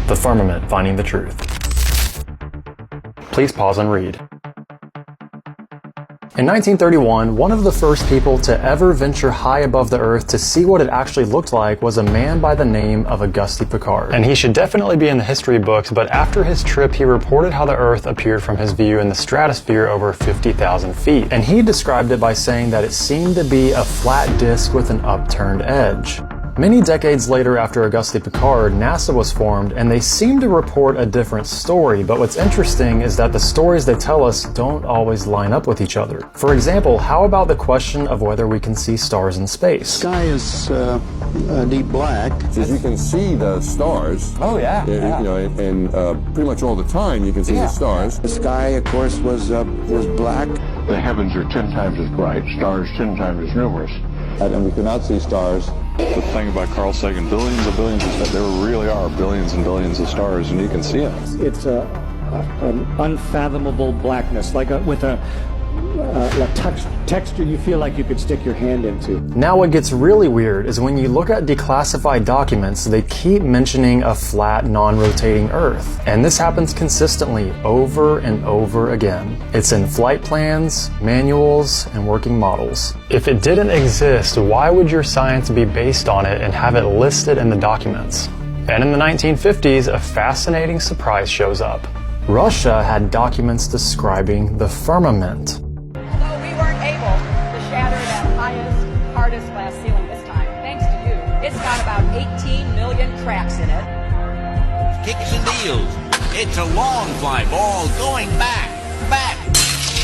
The Firmament, Finding the Truth. Please pause and read. In 1931, one of the first people to ever venture high above the Earth to see what it actually looked like was a man by the name of Auguste Piccard. And he should definitely be in the history books, but after his trip, he reported how the Earth appeared from his view in the stratosphere over 50,000 feet. And he described it by saying that it seemed to be a flat disk with an upturned edge. Many decades later, after Auguste Piccard, NASA was formed, and they seem to report a different story, but what's interesting is that the stories they tell us don't always line up with each other. For example, how about the question of whether we can see stars in space? Sky is deep black. As you can see the stars. Oh yeah. You know, and pretty much all the time you can see the stars. The sky, of course, was black. The heavens are 10 times as bright, stars 10 times as numerous. And we cannot see stars. The thing about Carl Sagan, billions of billions of stars, there really are billions and billions of stars, and you can see them. It's an unfathomable blackness, like with a texture you feel like you could stick your hand into. Now what gets really weird is when you look at declassified documents, they keep mentioning a flat, non-rotating Earth. And this happens consistently over and over again. It's in flight plans, manuals, and working models. If it didn't exist, why would your science be based on it and have it listed in the documents? And in the 1950s, a fascinating surprise shows up. Russia had documents describing the firmament. Although we weren't able to shatter that highest, hardest glass ceiling this time, thanks to you, it's got about 18 million cracks in it. Kicks and deals. It's a long fly ball going back,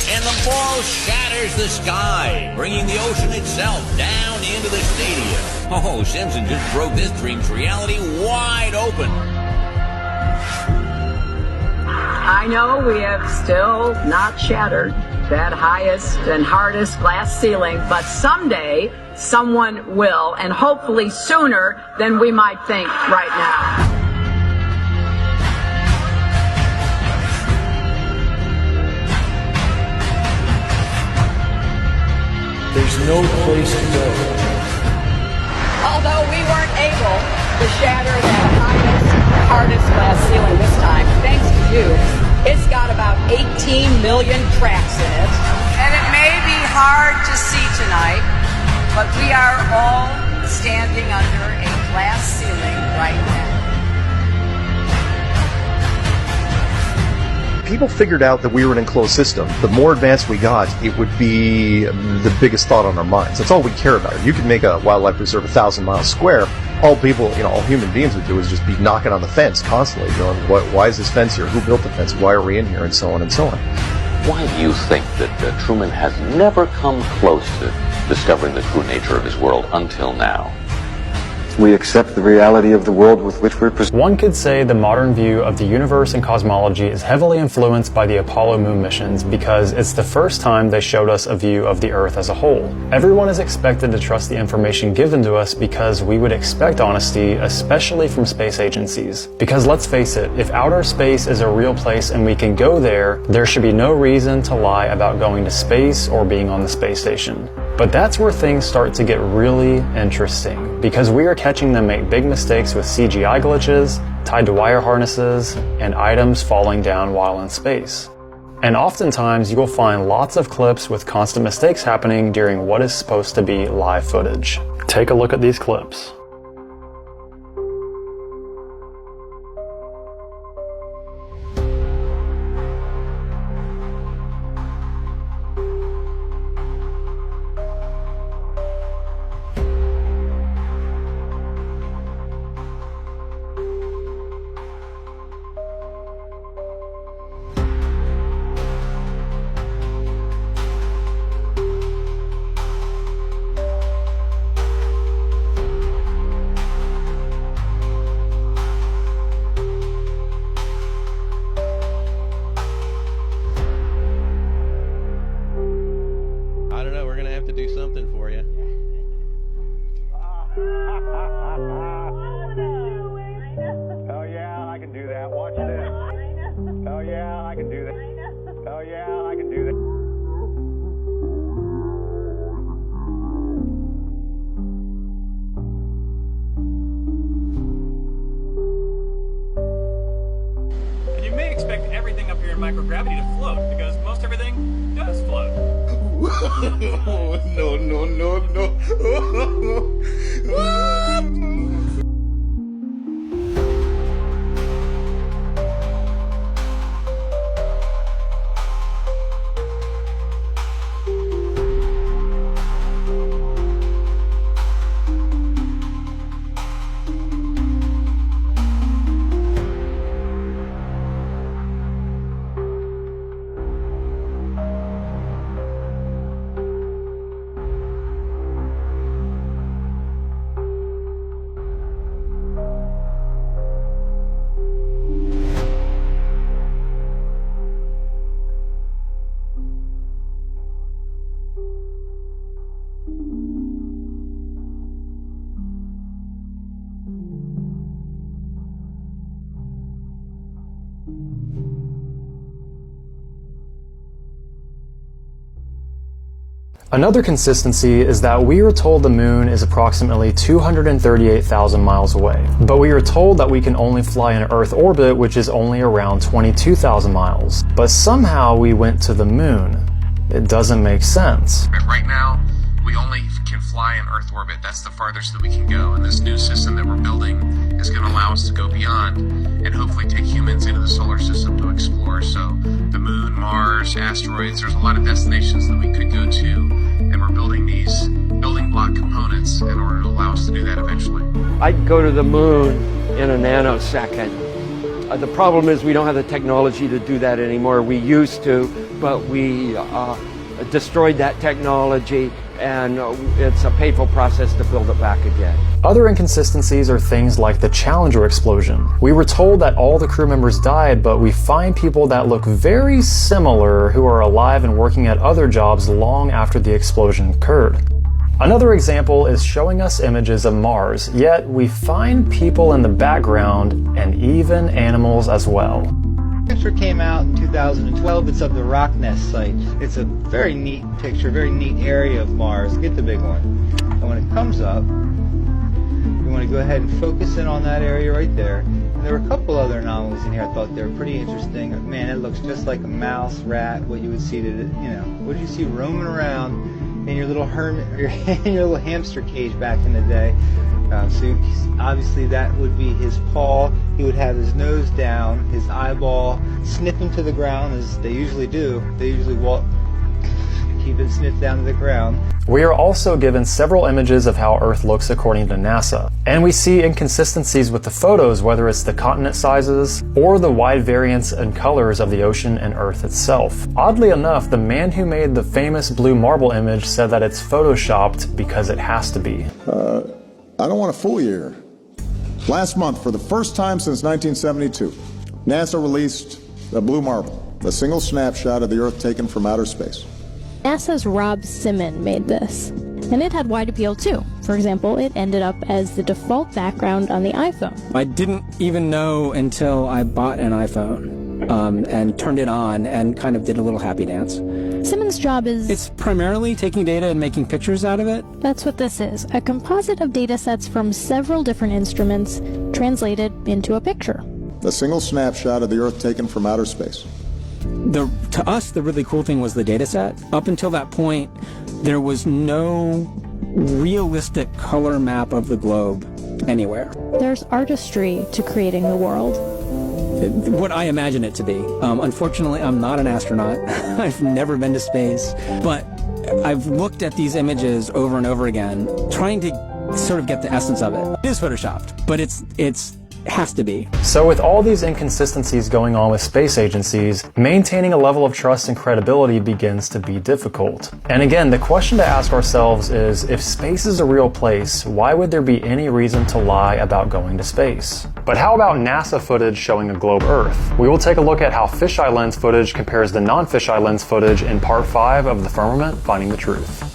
and the ball shatters the sky, bringing the ocean itself down into the stadium. Oh, Simpson just broke this dream's reality wide open. I know we have still not shattered that highest and hardest glass ceiling, but someday someone will, and hopefully sooner than we might think right now. There's no place to go. Although we weren't able to shatter that highest, hardest glass ceiling this time, thanks to you, it's got about 18 million cracks in it. And it may be hard to see tonight, but we are all standing under a glass ceiling right now. People figured out that we were an enclosed system. The more advanced we got, it would be the biggest thought on our minds. That's all we care about. You could make a wildlife reserve 1,000 miles square. All people, all human beings would do is just be knocking on the fence constantly, going, why is this fence here? Who built the fence? Why are we in here? And so on and so on. Why do you think that Truman has never come close to discovering the true nature of his world until now? We accept the reality of the world with which we're presented. One could say the modern view of the universe and cosmology is heavily influenced by the Apollo moon missions because it's the first time they showed us a view of the Earth as a whole. Everyone is expected to trust the information given to us because we would expect honesty, especially from space agencies. Because let's face it, if outer space is a real place and we can go there, there should be no reason to lie about going to space or being on the space station. But that's where things start to get really interesting, because we are catching them make big mistakes with CGI glitches, tied to wire harnesses, and items falling down while in space. And oftentimes you will find lots of clips with constant mistakes happening during what is supposed to be live footage. Take a look at these clips. expect everything up here in microgravity to float, because most everything does float. No, no, no, no. Another consistency is that we are told the moon is approximately 238,000 miles away, but we are told that we can only fly in Earth orbit, which is only around 22,000 miles. But somehow we went to the moon. It doesn't make sense. Right now, we only can fly in Earth orbit. That's the farthest that we can go. And this new system that we're building is going to allow us to go beyond and hopefully take humans into the solar system to explore. So the moon, Mars, asteroids, there's a lot of destinations that we could go to. And we're building these building block components in order to allow us to do that eventually. I'd go to the moon in a nanosecond. The problem is we don't have the technology to do that anymore. We used to, but we destroyed that technology, and it's a painful process to build it back again. Other inconsistencies are things like the Challenger explosion. We were told that all the crew members died, but we find people that look very similar who are alive and working at other jobs long after the explosion occurred. Another example is showing us images of Mars, yet we find people in the background and even animals as well. Picture came out in 2012. It's of the Rocknest site. It's a very neat picture, very neat area of Mars. Get the big one. And when it comes up, you want to go ahead and focus in on that area right there. And there were a couple other anomalies in here I thought they were pretty interesting. Man, it looks just like a mouse, rat, what you would see what you see roaming around in your little hermit, or in your little hamster cage back in the day. So obviously that would be his paw. He would have his nose down, his eyeball sniffing to the ground, as they usually do. They usually walk, keep it sniffed down to the ground. We are also given several images of how Earth looks according to NASA. And we see inconsistencies with the photos, whether it's the continent sizes or the wide variance in colors of the ocean and Earth itself. Oddly enough, the man who made the famous blue marble image said that it's photoshopped because it has to be. I don't want to fool you here. Last month, for the first time since 1972, NASA released a blue marble, a single snapshot of the Earth taken from outer space. NASA's Rob Simon made this, and it had wide appeal too. For example, it ended up as the default background on the iPhone. I didn't even know until I bought an iPhone and turned it on and kind of did a little happy dance. Simon's job is... It's primarily taking data and making pictures out of it. That's what this is, a composite of data sets from several different instruments translated into a picture. A single snapshot of the Earth taken from outer space. To us, the really cool thing was the data set. Up until that point, there was no realistic color map of the globe anywhere. There's artistry to creating the world. What I imagine it to be. Unfortunately, I'm not an astronaut. I've never been to space. But I've looked at these images over and over again, trying to sort of get the essence of it. It is photoshopped, but it has to be. So with all these inconsistencies going on with space agencies, maintaining a level of trust and credibility begins to be difficult. And again, the question to ask ourselves is, if space is a real place, why would there be any reason to lie about going to space? But how about NASA footage showing a globe Earth? We will take a look at how fisheye lens footage compares to non-fisheye lens footage in part 5 of The Firmament, Finding the Truth.